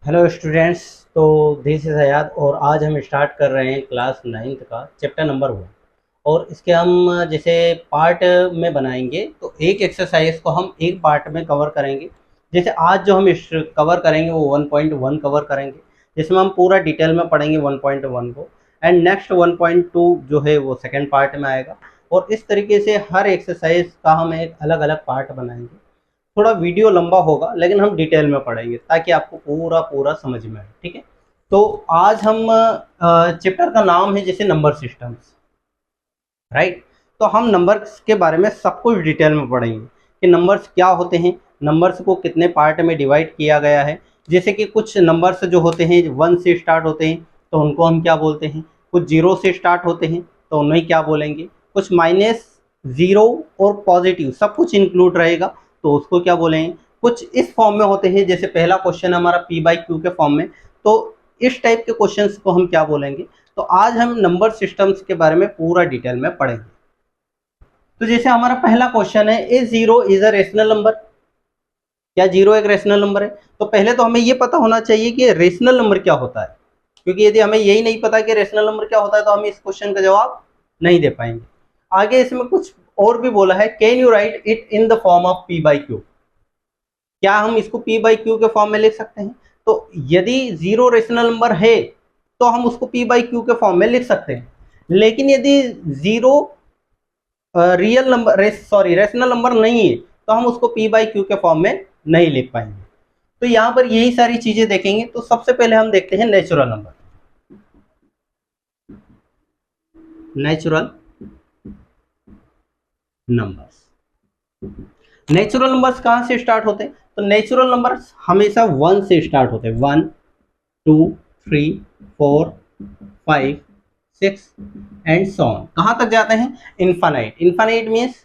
Hello students. तो this is हयात और आज हम स्टार्ट कर रहे हैं क्लास 9th का चैप्टर नंबर 1। और इसके हम जैसे पार्ट में बनाएंगे तो एक एक्सरसाइज को हम एक पार्ट में कवर करेंगे। जैसे आज जो हम कवर करेंगे वो 1.1 कवर करेंगे, जिसमें हम पूरा डिटेल में पढ़ेंगे 1.1 को। एंड नेक्स्ट 1.2 जो है वो सेकेंड पार्ट में आएगा। और इस तरीके से हर एक्सरसाइज का हम एक अलग अलग पार्ट बनाएंगे। थोड़ा वीडियो लंबा होगा लेकिन हम डिटेल में पढ़ेंगे ताकि आपको पूरा पूरा समझ में आए। ठीक है। तो आज हम चैप्टर का नाम है जैसे नंबर सिस्टम्स, राइट। तो हम नंबर्स के बारे में सब कुछ डिटेल में पढ़ेंगे कि नंबर्स क्या होते हैं, नंबर्स को कितने पार्ट में डिवाइड किया गया है। जैसे कि कुछ नंबर्स जो होते हैं 1 से स्टार्ट होते हैं तो उनको हम क्या बोलते हैं, कुछ 0 से स्टार्ट होते हैं तो उन्हें क्या बोलेंगे, कुछ माइनस, ज़ीरो और पॉजिटिव सब कुछ इंक्लूड रहेगा तो उसको क्या बोलेंगे। कुछ इस फॉर्म में होते हैं, जैसे पहला क्वेश्चन हमारा p/q के फॉर्म में, तो इस टाइप के क्वेश्चंस को हम क्या बोलेंगे। तो आज हम नंबर सिस्टम्स के बारे में पूरा डिटेल में पढ़ेंगे। तो जैसे हमारा पहला क्वेश्चन है, A zero is a rational number. क्या जीरो एक रेशनल नंबर है? तो पहले तो हमें ये पता होना चाहिए कि रेशनल नंबर क्या होता है, क्योंकि यदि हमें यही नहीं पता कि रेशनल नंबर क्या होता है तो हम इस क्वेश्चन का जवाब नहीं दे पाएंगे। आगे इसमें कुछ और भी बोला है, can you write it in the form of p/q। क्या हम इसको p/q के फॉर्म में लिख सकते हैं? तो यदि जीरो रेशनल नंबर है तो हम उसको p/q के फॉर्म में लिख सकते हैं। लेकिन यदि zero real number rational number नहीं है तो हम उसको p/q के फॉर्म में नहीं लिख पाएंगे। तो यहाँ पर यही सारी चीजें देखेंगे। तो सबसे पहले हम देखते हैं natural number. Natural numbers, natural numbers कहाँ से स्टार्ट होते हैं? तो नेचुरल नंबर्स हमेशा 1 से स्टार्ट होते हैं। 1, 2, 3, 4, 5, 6 एंड सो ऑन। कहाँ तक जाते हैं? इन्फानाइट। इन्फानाइट मीन्स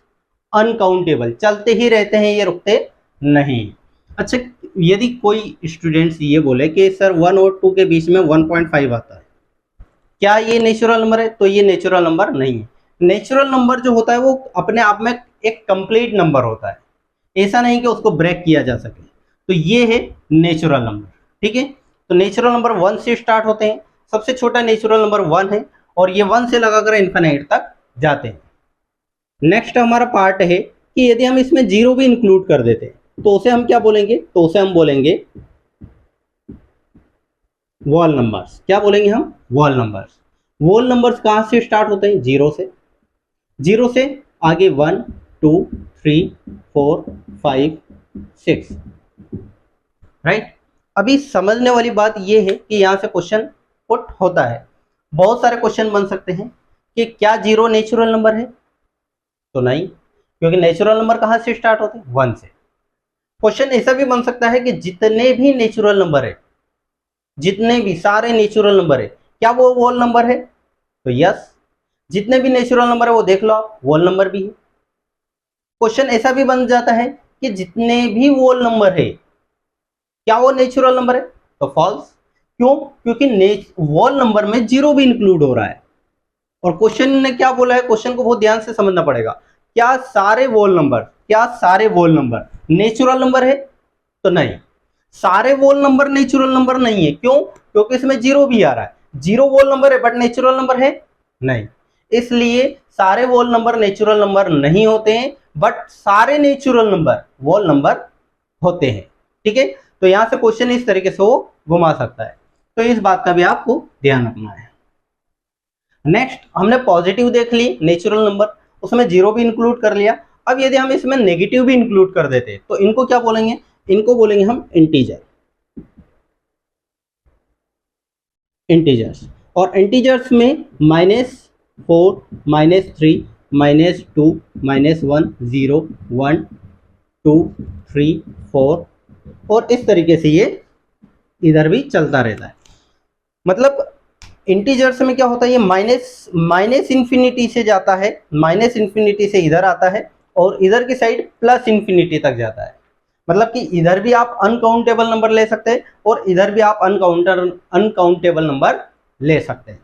अनकाउंटेबल, चलते ही रहते हैं, ये रुकते नहीं। अच्छा, यदि कोई स्टूडेंट्स ये बोले कि सर 1 और 2 के बीच में 1.5 आता है, क्या ये नेचुरल नंबर है? तो ये नेचुरल नंबर नहीं है। नेचुरल नंबर जो होता है वो अपने आप में एक कंप्लीट नंबर होता है, ऐसा नहीं कि उसको ब्रेक किया जा सके। तो ये है नेचुरल नंबर। ठीक है। तो नेचुरल नंबर 1 से स्टार्ट होते हैं। सबसे छोटा नेचुरल नंबर 1 है और ये 1 से लगाकर इन्फिनिट तक जाते हैं। नेक्स्ट हमारा पार्ट है कि यदि हम इसमें जीरो भी इंक्लूड कर देते हैं तो उसे हम क्या बोलेंगे? तो उसे हम बोलेंगे वॉल नंबर्स। क्या बोलेंगे हम? Whole numbers. वॉल नंबर्स कहाँ से स्टार्ट होते हैं? जीरो से। जीरो से आगे 1, 2, 3, 4, 5, 6, राइट। अभी समझने वाली बात यह है कि यहाँ से क्वेश्चन पुट होता है। बहुत सारे क्वेश्चन बन सकते हैं कि क्या जीरो नेचुरल नंबर है? तो नहीं, क्योंकि नेचुरल नंबर कहाँ से स्टार्ट होते हैं? 1 से। क्वेश्चन ऐसा भी बन सकता है कि जितने भी नेचुरल नंबर है, जितने भी सारे नेचुरल नंबर है, क्या वो वोल नंबर है? तो यस, जितने भी नेचुरल नंबर है वो देख लो आप, वोल नंबर भी है। क्वेश्चन ऐसा भी बन जाता है कि जितने भी वोल नंबर है, क्या वो नेचुरल नंबर है? तो फॉल्स। क्यों? क्योंकि वोल नंबर में जीरो भी इंक्लूड हो रहा है। और क्वेश्चन ने क्या बोला है, क्वेश्चन को बहुत ध्यान से समझना पड़ेगा। क्या सारे वोल नंबर नेचुरल नंबर है? तो नहीं, सारे वोल नंबर नेचुरल नंबर नहीं है। क्यों? क्योंकि इसमें जीरो भी आ रहा है। जीरो वोल नंबर है बट नेचुरल नंबर है नहीं। इसलिए सारे वोल नंबर नेचुरल नंबर नहीं होते हैं, बट सारे नेचुरल नंबर वोल नंबर होते हैं। ठीक है। तो यहां से क्वेश्चन इस तरीके से वो घुमा सकता है, तो इस बात का भी आपको ध्यान रखना है। नेक्स्ट हमने पॉजिटिव देख ली नेचुरल नंबर, उसमें जीरो भी इंक्लूड कर लिया। अब यदि हम इसमें नेगेटिव भी इंक्लूड कर देते तो इनको क्या बोलेंगे? इनको बोलेंगे हम इंटीजर। इंटीजर्स, और इंटीजर्स में -4, -3, -2, -1, 0, 1, 2, 3, 4 और इस तरीके से ये इधर भी चलता रहता है। मतलब इंटीजर्स में क्या होता है, ये माइनस इन्फिनिटी से जाता है, माइनस इन्फिनिटी से इधर आता है और इधर की साइड प्लस इन्फिनिटी तक जाता है। मतलब कि इधर भी आप अनकाउंटेबल नंबर ले सकते हैं और इधर भी आप अनकाउंटेबल नंबर ले सकते हैं।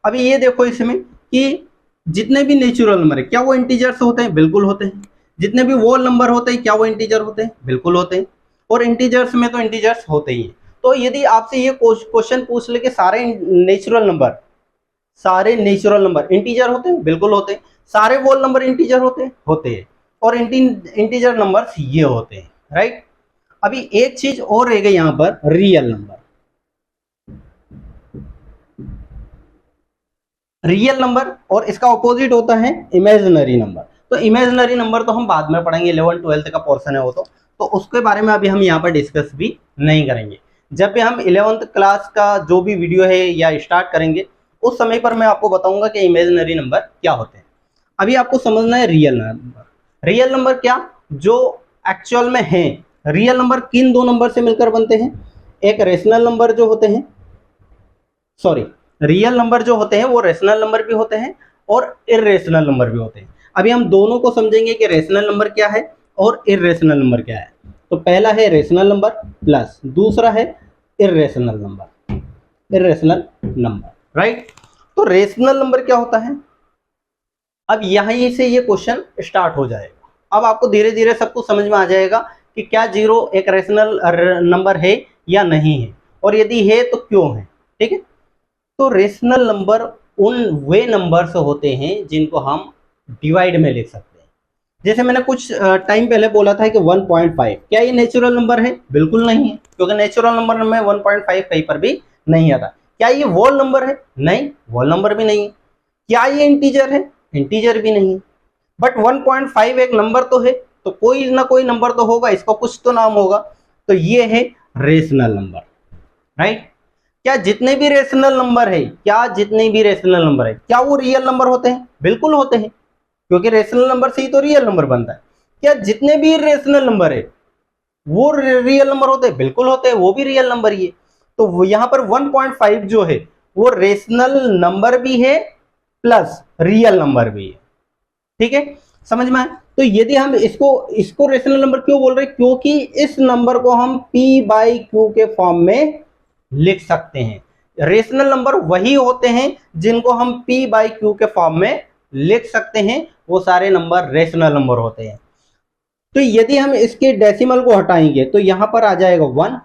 अभी ये देखो इसमें कि जितने भी नेचुरल नंबर है क्या वो इंटीजर्स होते हैं? बिल्कुल होते हैं। जितने भी वोल नंबर होते हैं क्या वो इंटीजर होते हैं? बिल्कुल होते हैं। और इंटीजर्स में तो इंटीजर्स होते ही हैं। तो यदि आपसे ये क्वेश्चन पूछ ले कि सारे नेचुरल नंबर इंटीजर होते हैं, बिल्कुल होते हैं। सारे होल नंबर इंटीजर होते हैं और इंटीजर नंबर्स ये होते हैं, राइट। अभी एक चीज और रह गई यहां पर, रियल नंबर और इसका ऑपोजिट होता है इमेजिनरी नंबर। तो इमेजिनरी नंबर तो हम बाद में पढ़ेंगे, 11 12 का पोर्शन है वो, तो उसके बारे में अभी हम यहाँ पर डिस्कस भी नहीं करेंगे। जब भी हम 11th क्लास का जो भी वीडियो है या स्टार्ट करेंगे उस समय पर मैं आपको बताऊंगा कि इमेजिनरी नंबर क्या होते हैं। अभी आपको समझना है रियल नंबर क्या, जो एक्चुअल में है। रियल नंबर किन दो नंबर से मिलकर बनते हैं, एक रेशनल नंबर जो होते हैं, सॉरी रियल नंबर जो होते हैं वो रेशनल नंबर भी होते हैं और इरेशनल नंबर भी होते हैं। अभी हम दोनों को समझेंगे कि रेशनल नंबर क्या है और इरेशनल नंबर क्या है। तो पहला है रेशनल नंबर प्लस दूसरा है इरेशनल नंबर, राइट। तो रेशनल नंबर क्या होता है, अब यहीं से ये क्वेश्चन स्टार्ट हो जाएगा। अब आपको धीरे धीरे सब कुछ समझ में आ जाएगा कि क्या जीरो एक रेशनल नंबर है या नहीं है, और यदि है तो क्यों है, ठीक है। तो रेशनल नंबर उन वे नंबर्स होते हैं जिनको हम डिवाइड में लिख सकते हैं। जैसे मैंने कुछ टाइम पहले बोला था कि 1.5, क्या ये नेचुरल नंबर है? बिल्कुल नहीं है, क्योंकि नेचुरल नंबर में 1.5 कहीं पर भी नहीं आता। क्या ये वोल नंबर है? नहीं, वोल नंबर भी नहीं है। क्या ये इंटीजर है? इंटीजर भी नहीं। बट 1.5 एक नंबर तो है, तो कोई ना कोई नंबर तो होगा, इसका कुछ तो नाम होगा। तो ये है रेशनल नंबर, राइट। क्या जितने भी रेशनल नंबर है, क्या वो रियल नंबर होते हैं? बिल्कुल होते हैं, क्योंकि रेशनल नंबर से ही तो रियल नंबर बनता है। क्या जितने भी रेशनल नंबर है वो रियल नंबर होते हैं? बिल्कुल होते हैं, वो भी रियल नंबर ही है। तो यहाँ पर 1.5 जो है वो रेशनल नंबर भी है प्लस रियल नंबर भी है, ठीक है, समझ में आए। तो यदि हम इसको रेशनल नंबर क्यों बोल रहे हैं, क्योंकि इस नंबर को हम p/q के फॉर्म में लिख सकते हैं। रेशनल नंबर वही होते हैं जिनको हम p/q के फॉर्म में लिख सकते हैं, वो सारे नंबर रेशनल नंबर होते हैं। तो यदि हम इसके डेसिमल को हटाएंगे तो यहां पर आ जाएगा 1।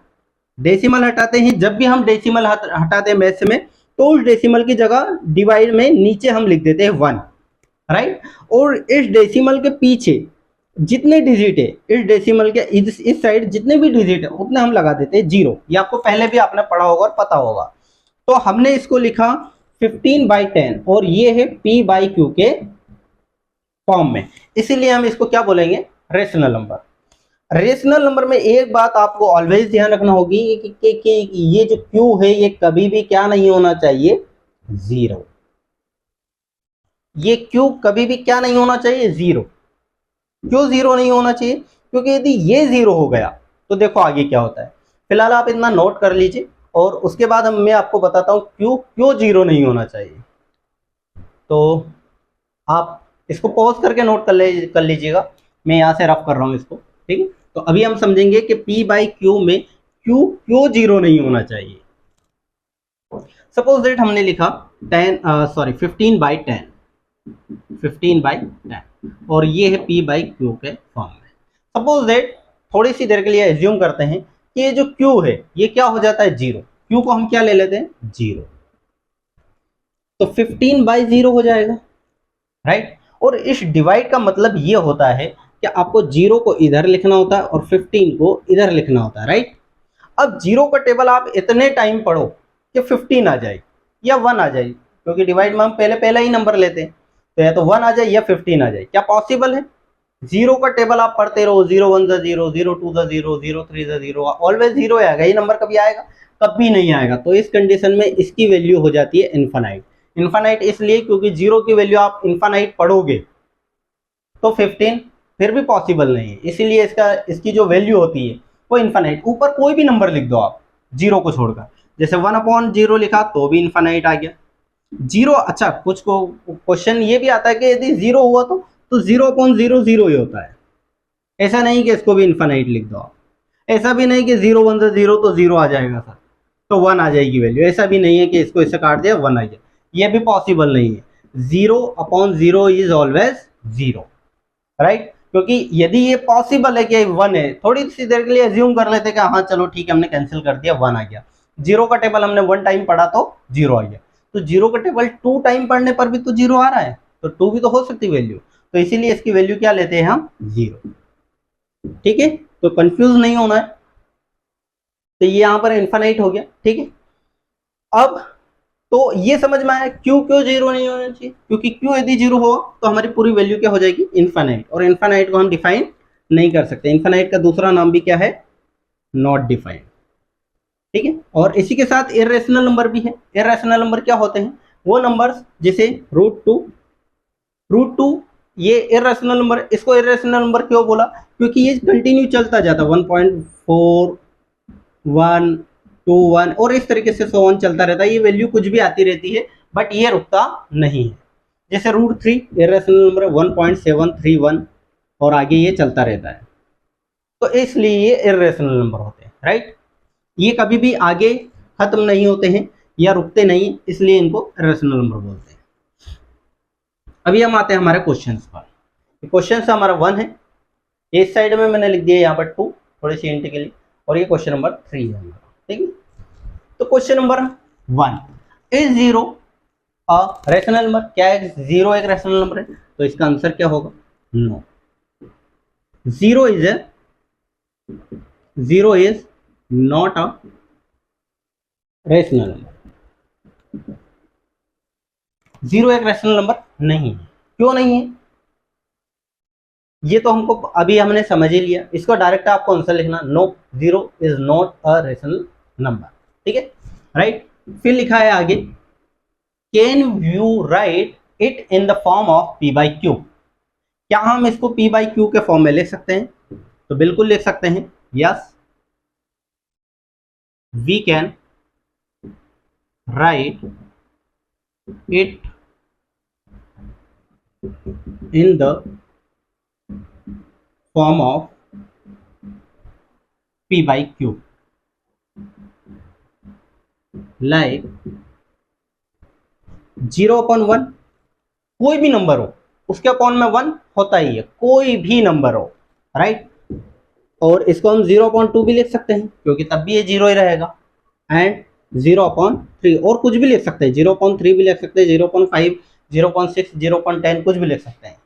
डेसिमल हटाते हैं, जब भी हम डेसिमल हटाते हैं मैथ्स में, तो उस डेसिमल की जगह डिवाइड में नीचे हम लिख देते हैं 1, राइट। और इस डेसिमल के पीछे जितने डिजिट है, इस डेसिमल के इस साइड जितने भी डिजिट है उतने हम लगा देते हैं 0। ये आपको पहले भी आपने पढ़ा होगा और पता होगा। तो हमने इसको लिखा 15/10 और ये है p/q के फॉर्म में, इसीलिए हम इसको क्या बोलेंगे, रेशनल नंबर। रेशनल नंबर में एक बात आपको ऑलवेज ध्यान रखना होगी कि ये जो q है ये कभी भी क्या नहीं होना चाहिए, 0। ये q कभी भी क्या नहीं होना चाहिए, 0। क्यों 0 नहीं होना चाहिए? क्योंकि यदि ये 0 हो गया तो देखो आगे क्या होता है। फिलहाल आप इतना नोट कर लीजिए और उसके बाद मैं आपको बताता हूं क्यों 0 नहीं होना चाहिए। तो आप इसको पॉज करके नोट कर लीजिएगा, मैं यहां से रफ कर रहा हूं इसको, ठीक है। तो अभी हम समझेंगे कि p/q में क्यों 0 नहीं होना चाहिए। सपोज दैट हमने लिखा 15/10 और ये है p/q के फॉर्म में। सपोज दैट थोड़ी सी देर के लिए एज्यूम करते हैं कि ये जो q है ये क्या हो जाता है, 0। q को हम क्या ले लेते हैं, 0। तो 15/0 हो जाएगा, राइट। और इस डिवाइड का मतलब ये होता है कि आपको 0 को इधर लिखना होता है और 15 को इधर लिखना होता है, राइट। अब 0 का टेबल आप इतने टाइम पढ़ो कि 15 आ जाए या 1 आ जाए, क्योंकि डिवाइड में हम पहले ही नंबर लेते हैं, तो या तो 1 आ जाए या 15 आ जाए। क्या पॉसिबल है? 0 का टेबल आप पढ़ते रहो, 0 1 0, 0 2 0, 0 3 0, ऑलवेज 0 आएगा। ये नंबर कभी आएगा? कभी नहीं आएगा। तो इस कंडीशन में इसकी वैल्यू हो जाती है इनफाइनाइट। इनफाइनाइट इसलिए क्योंकि 0 की वैल्यू आप इनफाइनाइट पढ़ोगे तो 15 फिर भी पॉसिबल नहीं है, इसीलिए इसकी जो वैल्यू होती है वो इनफाइनाइट। ऊपर कोई भी नंबर लिख दो आप 0 को छोड़कर, जैसे 1/0 लिखा तो भी इनफाइनाइट आ गया 0। अच्छा, कुछ को क्वेश्चन ये भी आता है कि यदि 0 हुआ तो 0/0 0 ही होता है। ऐसा नहीं कि इसको भी इनफाइनाइट लिख दो आप, ऐसा भी नहीं कि 0 1 0 तो 0 आ जाएगा सर, तो 1 आ जाएगी वैल्यू। ऐसा भी नहीं है कि इसको इससे काट दिया 1 आ गया, ये भी पॉसिबल नहीं है। 0/0 इज ऑलवेज 0, राइट। क्योंकि यदि ये पॉसिबल है कि 1 है, थोड़ी सी देर के लिए एज्यूम कर लेते कि हाँ चलो ठीक है, हमने कैंसिल कर दिया, 1 आ गया। 0 का टेबल हमने 1 टाइम पढ़ा तो 0 आ गया, तो 0 का टेबल 2 टाइम पढ़ने पर भी तो 0 आ रहा है, तो 2 भी तो हो सकती वैल्यू, तो इसीलिए इसकी वैल्यू क्या लेते हैं हम, 0। ठीक है, तो कंफ्यूज नहीं होना है। तो ये यहां पर इन्फानाइट हो गया। ठीक है, अब तो ये समझ में आया क्यों क्यों 0 नहीं होना चाहिए, क्योंकि क्यों यदि 0 हो तो हमारी पूरी वैल्यू क्या हो जाएगी, इन्फानाइट, और इन्फानाइट को हम डिफाइन नहीं कर सकते। इन्फानाइट का दूसरा नाम भी क्या है, नॉट डिफाइंड। ठीक है, और इसी के साथ इरेशनल नंबर भी है। इरेशनल नंबर क्या होते हैं, वो नंबर्स जिसे रूट टू ये इरेशनल नंबर, इसको इरेशनल नंबर क्यों बोला, क्योंकि ये कंटिन्यू चलता जाता, 1.4 1 2 1 और इस तरीके से 100 चलता रहता है, ये वैल्यू कुछ भी आती रहती है, बट ये रुकता नहीं है। जैसे √3 इरेशनल नंबर 1.731 और आगे ये चलता रहता है, तो इसलिए ये इरेशनल नंबर होते हैं, राइट। ये कभी भी आगे खत्म नहीं होते हैं या रुकते नहीं, इसलिए इनको इरेशनल नंबर बोलते हैं। अभी हम आते हैं हमारे क्वेश्चंस पर। क्वेश्चन हमारा 1 है, इस साइड में मैंने लिख दिया यहाँ पर 2 थोड़ी सी हिंट के लिए, और ये क्वेश्चन नंबर 3 है हमारा। ठीक है, तो question number 1, is 0 a rational number, क्या है 0 एक रैशनल नंबर है, तो इसका आंसर क्या होगा, no. 0 is not a rational number. 0 एक रैशनल नंबर नहीं है। क्यों नहीं है, ये तो हमको अभी हमने समझ ही लिया, इसको डायरेक्ट आपको आंसर लिखना, no 0 is not a rational number. ठीक है, राइट। फिर लिखा है आगे, can you write it in the form of p by q, क्या हम इसको p बाई क्यू के फॉर्म में लिख सकते हैं, तो बिल्कुल लिख सकते हैं, yes we can write it in the form of p by q, like 0/1, कोई भी नंबर हो उसके अपॉन में 1 होता ही है, कोई भी नंबर हो, राइट। और इसको हम 0/2 भी लिख सकते हैं, क्योंकि तब भी ये 0 ही रहेगा, एंड 0/3 और कुछ भी लिख सकते हैं, 0/3 भी लिख सकते हैं, 0.5 0.6 0.10 कुछ भी लिख सकते हैं।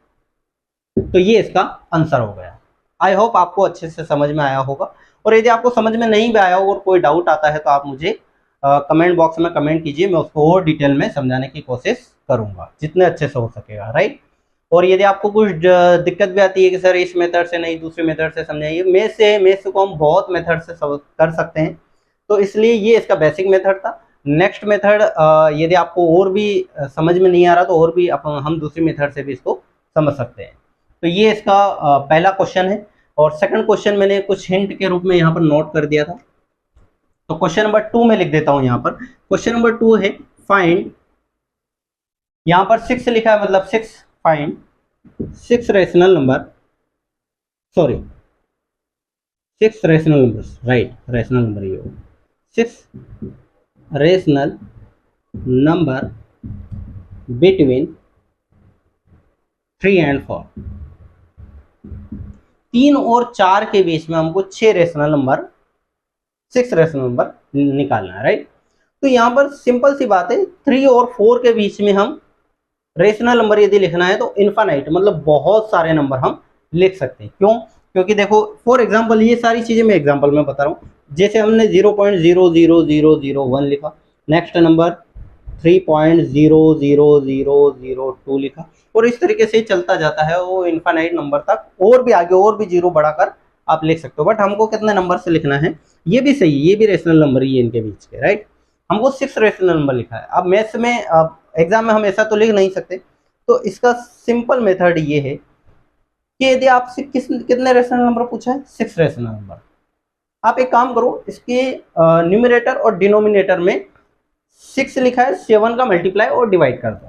तो ये इसका आंसर हो गया। आई होप आपको अच्छे से समझ में आया होगा, और यदि आपको समझ में नहीं भी आया हो और कोई डाउट आता है तो आप मुझे कमेंट बॉक्स में कमेंट कीजिए, मैं उसको और डिटेल में समझाने की कोशिश करूंगा जितने अच्छे से हो सकेगा, राइट। और यदि आपको कुछ दिक्कत भी आती है कि सर इस मेथड से नहीं दूसरे मेथड से समझाइए, मेथ को हम बहुत मेथड से कर सकते हैं, तो इसलिए ये इसका बेसिक मेथड था। नेक्स्ट मेथड यदि आपको और भी समझ में नहीं आ रहा तो और भी हम दूसरी मेथड से भी इसको समझ सकते हैं। तो ये इसका पहला क्वेश्चन है, और सेकंड क्वेश्चन मैंने कुछ हिंट के रूप में यहाँ पर नोट कर दिया था, तो क्वेश्चन नंबर 2 में लिख देता हूँ यहाँ पर। क्वेश्चन नंबर 2 है फाइंड, यहाँ पर 6 लिखा है, मतलब 6 find 6 rational number, sorry 6 rational numbers, right, rational number ये हो 6 रैशनल नंबर बिटवीन 3 and 4, 3 और 4 के बीच में हमको 6 रैशनल नंबर 6 रैशनल नंबर निकालना है, राइट। तो यहाँ पर सिंपल सी बात है, 3 और 4 के बीच में हम रैशनल नंबर यदि लिखना है तो इनफाइनाइट मतलब बहुत सारे नंबर हम लिख सकते हैं। क्यों, क्योंकि देखो फॉर एग्जांपल ये सारी चीजें मैं एग्जांपल में बता रहा हूँ, जैसे हमने 0.00001 लिखा, नेक्स्ट नंबर 3.00002 लिखा, और इस तरीके से चलता जाता है वो इनफाइनाइट नंबर तक, और भी आगे और भी जीरो बढ़ाकर आप लिख सकते हो। बट हमको कितने नंबर से लिखना है, ये भी सही, ये भी रेशनल नंबर ही है इनके बीच के, राइट। हमको 6 रेशनल नंबर लिखा है। अब मैथ्स में एग्जाम में हम ऐसा तो लिख नहीं सकते, तो इसका सिंपल मेथड ये है कि यदि आपसे कितने रेशनल नंबर पूछा है, 6 रेशनल नंबर, आप एक काम करो, इसके न्यूमरेटर और डिनोमिनेटर में 6 लिखा है, 7 का मल्टीप्लाई और डिवाइड कर दो,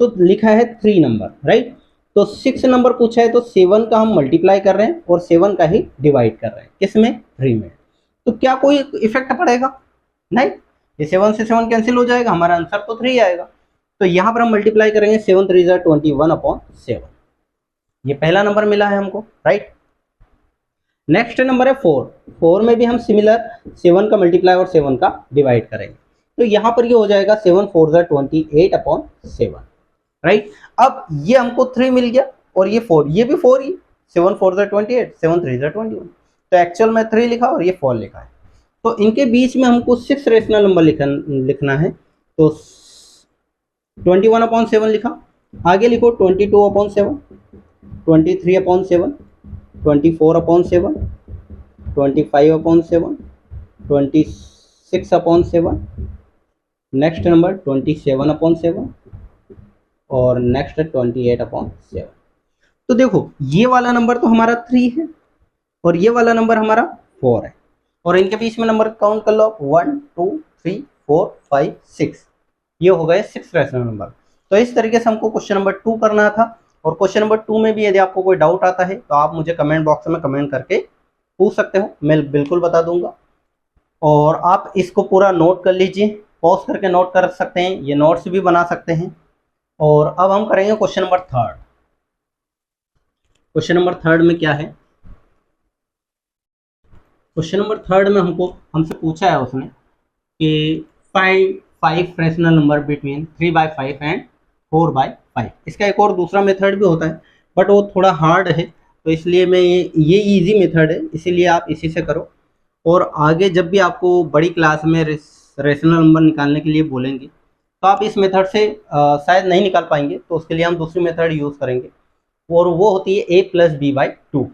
तो लिखा है 3 नंबर, राइट। तो 6 नंबर पूछा है तो 7 का हम मल्टीप्लाई कर रहे हैं और 7 का ही डिवाइड कर रहे हैं, किसमें, 3 में। तो क्या कोई इफेक्ट पड़ेगा, नहीं, ये 7 से 7 कैंसिल हो जाएगा, हमारा आंसर तो 3 आएगा। तो यहाँ पर हम मल्टीप्लाई करेंगे, 7 3 21/7, ये पहला नंबर मिला है हमको, राइट। नेक्स्ट नंबर है 4। 4 में भी हम सिमिलर 7 का मल्टीप्लाई और 7 का डिवाइड करेंगे। तो यहाँ पर ये हो जाएगा 7 4 28/7, राइट। अब ये हमको 3 मिल गया और ये 4, ये भी 4 ही, 7 4 28, 7 3 21। तो एक्चुअल में 3 लिखा और ये 4 लिखा है। तो इनके बीच में हमको 6 रेशनल नंबर लिखना है। तो 21/7 लिखा, आगे लिखो 22/7, 23/7, 24/7, 25/7, 26/7, नेक्स्ट नंबर 27/7 और नेक्स्ट 28/7। तो देखो ये वाला नंबर तो हमारा 3 है और ये वाला नंबर हमारा 4 है, और इनके बीच में नंबर काउंट कर लो 1 2 3 4 5 6। ये हो गए 6 रैशनल नंबर। तो इस तरीके से हमको क्वेश्चन नंबर 2 करना था। और क्वेश्चन नंबर 2 में भी यदि आपको कोई डाउट आता है तो आप मुझे कमेंट बॉक्स में कमेंट करके पूछ सकते हो, मैं बिल्कुल बता दूंगा। और आप इसको पूरा नोट कर लीजिए, पॉज करके नोट कर सकते हैं, ये नोट्स भी बना सकते हैं। और अब हम करेंगे क्वेश्चन नंबर 3। क्वेश्चन नंबर 3 में क्या है, क्वेश्चन नंबर 3 में हमसे पूछा है उसने कि find 5 fractional number between 3/5 and 4/5। इसका एक और दूसरा मेथड भी होता है बट वो थोड़ा हार्ड है, तो इसलिए मैं ये इजी मेथड है, इसीलिए आप इसी से करो। और आगे जब भी आपको बड़ी क्लास में रेशनल नंबर निकालने के लिए बोलेंगे तो आप इस मेथड से शायद नहीं निकाल पाएंगे, तो उसके लिए हम दूसरी मेथड यूज़ करेंगे और वो होती है a+b/2।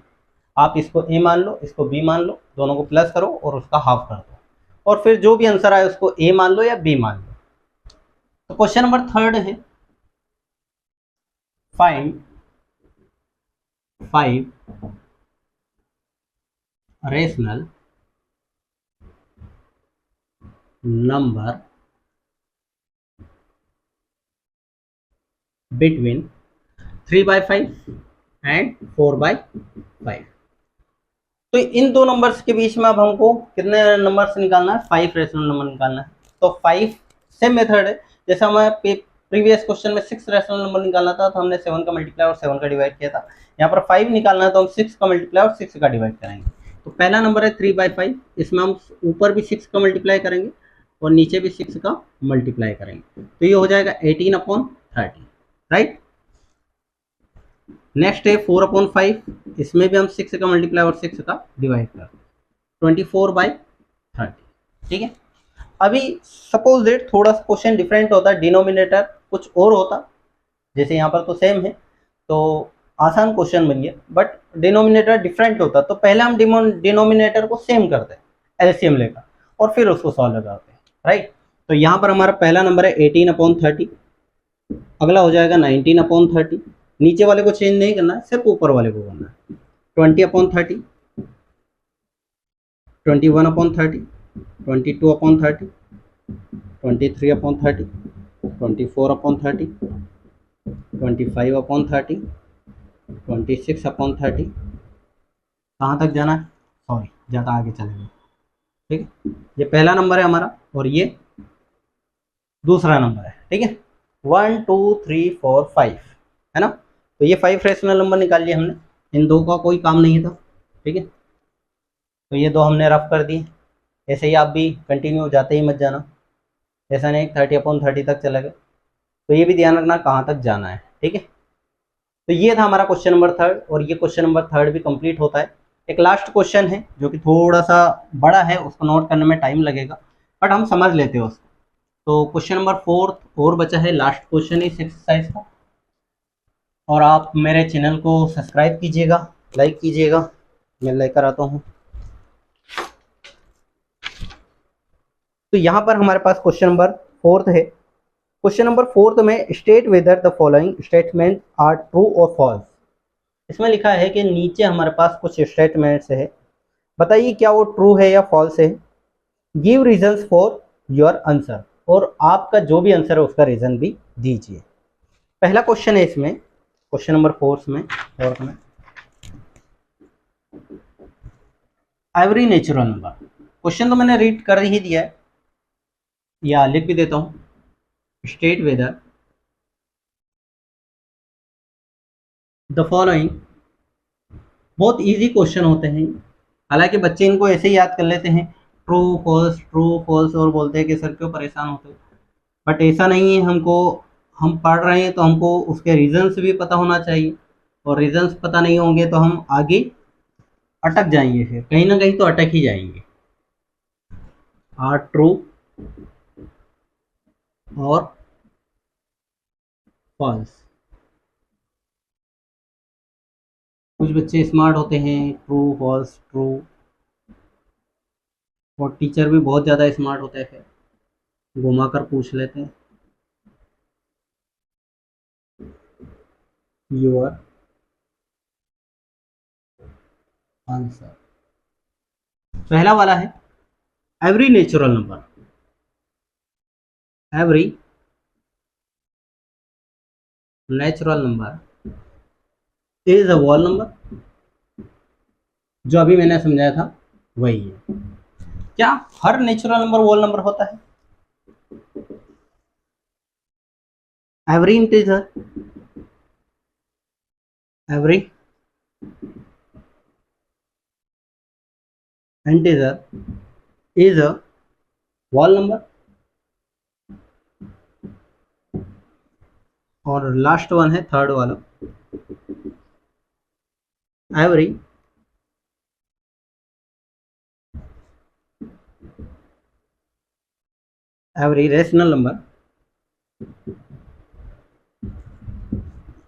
आप इसको a मान लो, इसको b मान लो, दोनों को प्लस करो और उसका हाफ कर दो, और फिर जो भी आंसर आए उसको a मान लो या b मान लो। तो क्वेश्चन नंबर 3 है, find 5 rational number between 3/5 and 4/5। तो इन दो नंबर्स के बीच में अब हमको कितने नंबर्स निकालना है, 5 रेशनल नंबर निकालना है। तो 5 सेम मेथड है, जैसे हमें प्रीवियस क्वेश्चन में 6 रेशनल नंबर निकालना था तो हमने 7 का मल्टीप्लाई और 7 का डिवाइड किया था। यहाँ पर 5 निकालना है तो हम 6 का मल्टीप्लाई और 6 का डिवाइड करेंगे। तो पहला नंबर है 3/5, इसमें हम ऊपर भी 6 का मल्टीप्लाई करेंगे और नीचे भी 6 का मल्टीप्लाई करेंगे, तो ये हो जाएगा 18/30, राइट। नेक्स्ट है 4/5, इसमें भी हम 6 का मल्टीप्लाई और 6 का डिवाइड करते हैं, 24/30, ठीक है। अभी सपोज दैट थोड़ा सा क्वेश्चन डिफरेंट होता, डिनोमिनेटर कुछ और होता, जैसे यहाँ पर तो सेम है तो आसान क्वेश्चन बन गया, बट डिनोमिनेटर डिफरेंट होता तो पहले हम डिनोमिनेटर को सेम करते हैं एलसीएम लेकर और फिर उसको सॉल्व करते हैं, राइट। तो यहाँ पर हमारा पहला नंबर है 18/30, अगला हो जाएगा 19/30, नीचे वाले को चेंज नहीं करना है, सिर्फ ऊपर वाले को करना है। 20/30, 21/30, 22/30, 23/30, 24/30, 25/30, 26/30। कहाँ तक जाना है, सॉरी ज़्यादा आगे चलेगा, ठीक है। ये पहला नंबर है हमारा और ये दूसरा नंबर है, ठीक है। 1 2 3 4 5 है ना। तो ये 5 फ्रैक्शनल नंबर निकाल लिए हमने, इन दो का कोई काम नहीं था, ठीक है। तो ये दो हमने रफ कर दिए, ऐसे ही आप भी कंटिन्यू जाते ही मत जाना, ऐसा नहीं 30/30 तक चला गया, तो ये भी ध्यान रखना कहाँ तक जाना है, ठीक है। तो ये था हमारा क्वेश्चन नंबर 3 और ये क्वेश्चन नंबर 3 भी कंप्लीट होता है। एक लास्ट क्वेश्चन है जो कि थोड़ा सा बड़ा है, उसको नोट करने में टाइम लगेगा बट हम समझ लेते हैं उसको। तो क्वेश्चन नंबर 4 और बचा है, लास्ट क्वेश्चन इस एक्सरसाइज का। और आप मेरे चैनल को सब्सक्राइब कीजिएगा, लाइक कीजिएगा, मैं लेकर आता हूँ। तो यहाँ पर हमारे पास क्वेश्चन नंबर 4 है। क्वेश्चन नंबर 4 में state whether the following statement are true और फॉल्स। इसमें लिखा है कि नीचे हमारे पास कुछ स्टेटमेंट्स है, बताइए क्या वो ट्रू है या फॉल्स है। Give reasons for your answer, और आपका जो भी आंसर है उसका रीजन भी दीजिए। पहला क्वेश्चन है इसमें, क्वेश्चन नंबर 4 में एवरी नेचुरल नंबर। क्वेश्चन तो मैंने रीड कर ही दिया है या लिख भी देता हूँ। State whether the following. बहुत इजी क्वेश्चन होते हैं, हालांकि बच्चे इनको ऐसे ही याद कर लेते हैं, ट्रू फॉल्स और बोलते हैं कि सर क्यों परेशान होते हो, बट ऐसा नहीं है। हमको, हम पढ़ रहे हैं तो हमको उसके रीजंस भी पता होना चाहिए, और रीजंस पता नहीं होंगे तो हम आगे अटक जाएंगे, फिर कहीं ना कहीं तो अटक ही जाएंगे। आर ट्रू और फॉल्स। कुछ बच्चे स्मार्ट होते हैं, ट्रू फॉल्स ट्रू, और टीचर भी बहुत ज़्यादा स्मार्ट होते हैं, फिर घुमा कर पूछ लेते हैं। Your answer. पहला वाला है every natural number, every natural number is a wall number. जो अभी मैंने समझाया था वही है। क्या हर नेचुरल नंबर वॉल नंबर होता है? Every integer, every integer is a wall number. और लास्ट वन है थर्ड वाला, every every rational number,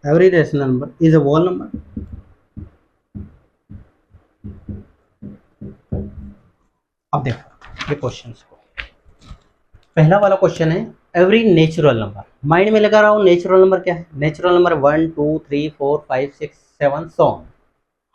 every rational number is a wall number. अब देखो ये क्वेश्चन को, पहला वाला क्वेश्चन है एवरी नेचुरल नंबर। माइंड में लगा रहा हूँ नेचुरल नंबर क्या है, नेचुरल नंबर 1 2 3 4 5 6 7 सो ऑन।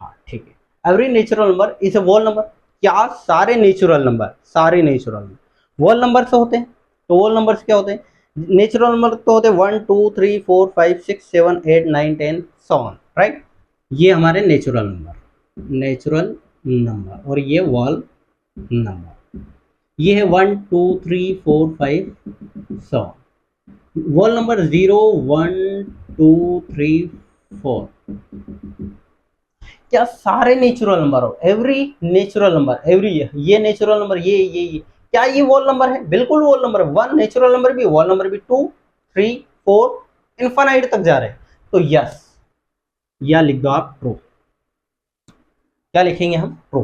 हाँ ठीक है, every natural number is a wall number. क्या सारे नेचुरल नंबर, सारे नेचुरल नंबर वॉल नंबर से होते हैं? तो वॉल नंबर्स क्या होते हैं? नेचुरल नंबर तो होते हैं 1 2 3 4 5 6 7 8 9 10 सो ऑन, राइट। ये हमारे नेचुरल नंबर, नेचुरल नंबर, और ये वॉल नंबर। ये है 1 2 3 4 5 सो। Wall number 0 1 2 3 4। क्या सारे नेचुरल नंबर हो, एवरी नेचुरल नंबर, एवरी ये नेचुरल नंबर, ये क्या ये वॉल नंबर है? बिल्कुल वॉल नंबर है। 1 नेचुरल नंबर भी, वॉल नंबर भी, 2 3 4 इनफाइनाइट तक जा रहे हैं। तो यस, या लिख दो आप ट्रू। क्या लिखेंगे हम? ट्रू।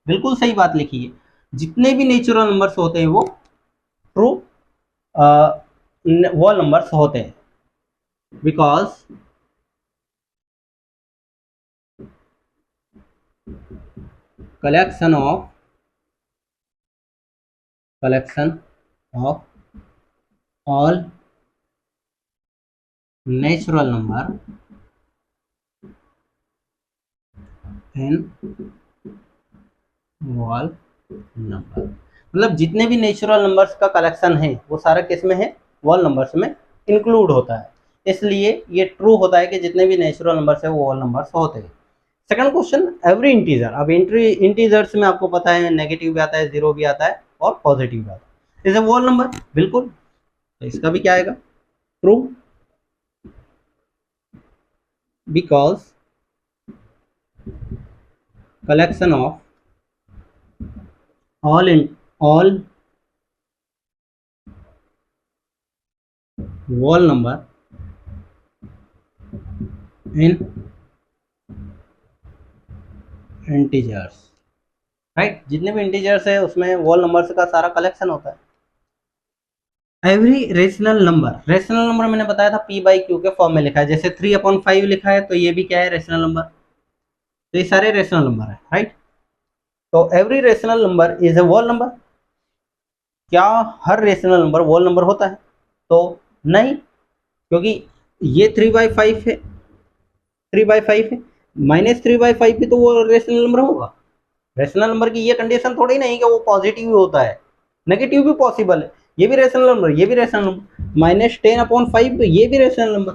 बिल्कुल सही बात लिखी है। जितने भी नेचुरल नंबर्स होते हैं वो ट्रू वॉल नंबर्स होते हैं, because collection of all natural number in whole number। मतलब जितने भी नेचुरल नंबर्स का कलेक्शन है वो सारा किस में है? वॉल नंबर्स में इंक्लूड होता है। इसलिए ये ट्रू होता है कि जितने भी नेचुरल नंबर्स है वो वॉल नंबर्स होते हैं। Second question, every integer. अब इंटीजर्स में आपको पता है नेगेटिव भी आता है, जीरो भी आता है और पॉजिटिव भी आता है। इज ए वॉल नंबर, बिल्कुल। तो इसका भी क्या आएगा? True, because collection of all whole number in integers, right. जितने भी इंटीजर्स है उसमें वॉल नंबर्स का सारा कलेक्शन होता है। Every rational number, rational number मैंने बताया था p बाई क्यू के फॉर्म में लिखा है, जैसे 3/5 लिखा है तो ये भी क्या है? Rational number. तो ये सारे रेशनल नंबर है, राइट। तो every rational number is a wall number. क्या हर रेशनल नंबर वॉल नंबर होता है? तो नहीं, क्योंकि ये 3/5 है, 3/5 है, -3/5 भी तो वो रेशनल नंबर होगा। रेशनल नंबर की ये कंडीशन थोड़ी नहीं कि वो पॉजिटिव भी होता है, नेगेटिव भी पॉसिबल है। ये भी रेशनल नंबर, ये भी रेशनल नंबर, -10/5 ये भी रेशनल नंबर,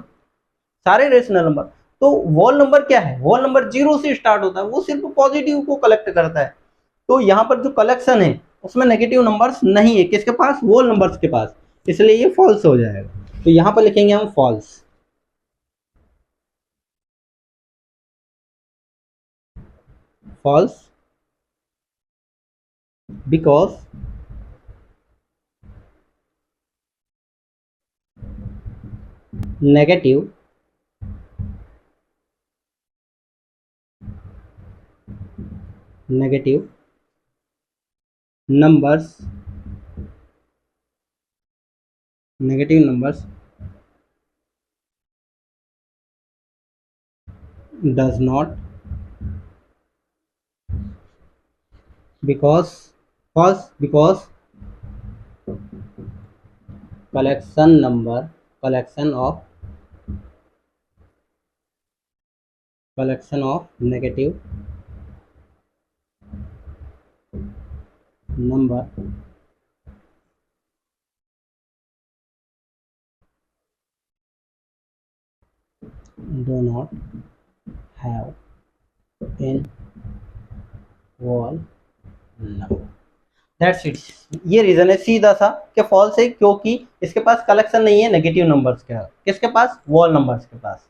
सारे रेशनल नंबर। तो वॉल नंबर क्या है? वॉल नंबर 0 से स्टार्ट होता है, वो सिर्फ पॉजिटिव को कलेक्ट करता है। तो यहाँ पर जो कलेक्शन है उसमें नेगेटिव नंबर्स नहीं है, किसके पास? वॉल नंबर्स के पास। इसलिए ये फॉल्स हो जाएगा। तो यहाँ पर लिखेंगे हम false. false because negative numbers does not because false because collection of negative number do not have in whole number। That's it. ये रीजन है सीधा सा कि फॉल्स है, क्योंकि इसके पास कलेक्शन नहीं है नेगेटिव नंबर्स का। किसके पास? वॉल नंबर्स के पास।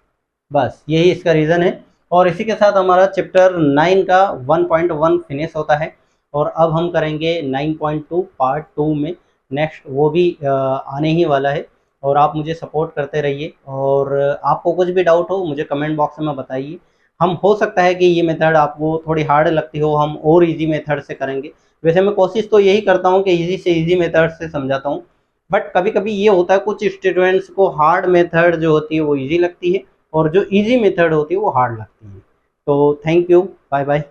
बस यही इसका रीज़न है। और इसी के साथ हमारा चैप्टर 9 का 1.1 फिनिश होता है। और अब हम करेंगे 9.2 पार्ट 2 में नेक्स्ट, वो भी आने ही वाला है। और आप मुझे सपोर्ट करते रहिए, और आपको कुछ भी डाउट हो मुझे कमेंट बॉक्स में बताइए। हम हो सकता है कि ये मेथड आपको थोड़ी हार्ड लगती हो, हम और इजी मेथड से करेंगे। वैसे मैं कोशिश तो यही करता हूँ कि इजी से इजी मेथड से समझाता हूँ, बट कभी कभी ये होता है कुछ स्टूडेंट्स को हार्ड मेथड जो होती है वो इजी लगती है, और जो इजी मेथड होती है वो हार्ड लगती है। तो थैंक यू, बाय बाय।